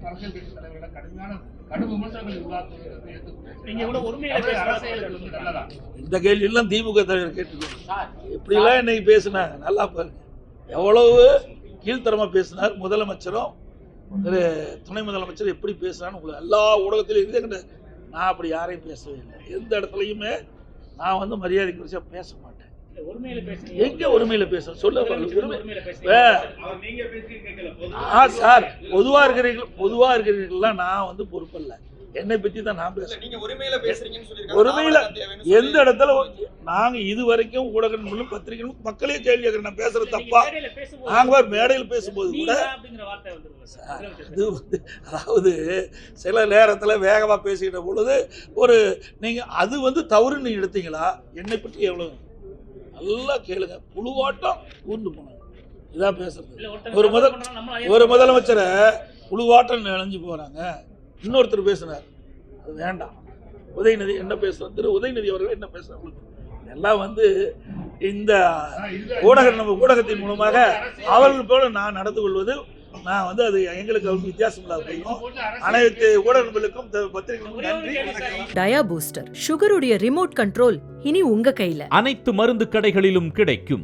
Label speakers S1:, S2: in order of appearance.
S1: அரசியல் கட்சி தலைவர்களை கடும் விமர்சனங்கள்
S2: நீங்க கூட உரிமையில
S1: அரசியல் நல்லதா?
S3: இந்த கேள்வியெல்லாம் திமுக தலைவர் கேட்டுக்கணும். எப்படிலாம் இன்னைக்கு பேசினாங்க நல்லா பாருங்க. எவ்வளவு கீழ்த்தரமா பேசினார் முதலமைச்சரும் திரு துணை முதலமைச்சர் எப்படி பேசுறான்னு உங்களுக்கு எல்லா ஊடகத்திலும் இருந்து. நான் அப்படி யாரையும் பேசவே இல்லை. எந்த இடத்துலையுமே நான் வந்து மரியாதை குறிச்சா பேச மாட்டேன். எங்க உரிமையில பேச சொல்ல சார் பொதுவா இருக்கிறீங்களா? நான் வந்து பொறுப்பல்ல. என்னை பத்தி தான் நான் பேசுறேன். உரிமையில எந்த இடத்துல நாங்க இது வரைக்கும் ஊடகங்களும் பத்திரிகைகளும் மக்களே கேள்வி கேட்கிறேன். நான் பேசுறது தப்பா? நாங்க மேடையில் பேசும்போது கூட அது வந்து அதாவது சில நேரத்துல வேகமா பேசிக்கிட்ட பொழுது ஒரு நீங்க அது வந்து தவறு நீங்க எடுத்தீங்களா? என்னை பற்றி எவ்வளவு நல்லா கேளுங்க. புழுவாட்டம் ஊர்ந்து போனாங்க. இதான் பேசுறது. ஒரு முதலமைச்சரை புழுவாட்டம் நினைஞ்சு போறாங்க. இன்னொருத்தர் பேசினார், அது வேண்டாம். உதயநிதி என்ன பேசுறாரு, திரு உதயநிதி அவர்கள் என்ன பேசுறாங்க, எல்லாம் வந்து இந்த ஊடகத்தின் மூலமாக அவர்கள் போல நான் நடந்து கொள்வது நான் வந்து அது எங்களுக்கு வித்தியாசம் இல்லாத போயிடும். அனைத்து ஊடகங்களுக்கும் பத்திரிகைகளுக்கும் நன்றி.
S4: டயா பூஸ்டர் சுகருடைய ரிமோட் கண்ட்ரோல் இனி உங்க கையில.
S5: அனைத்து மருந்து கடைகளிலும் கிடைக்கும்.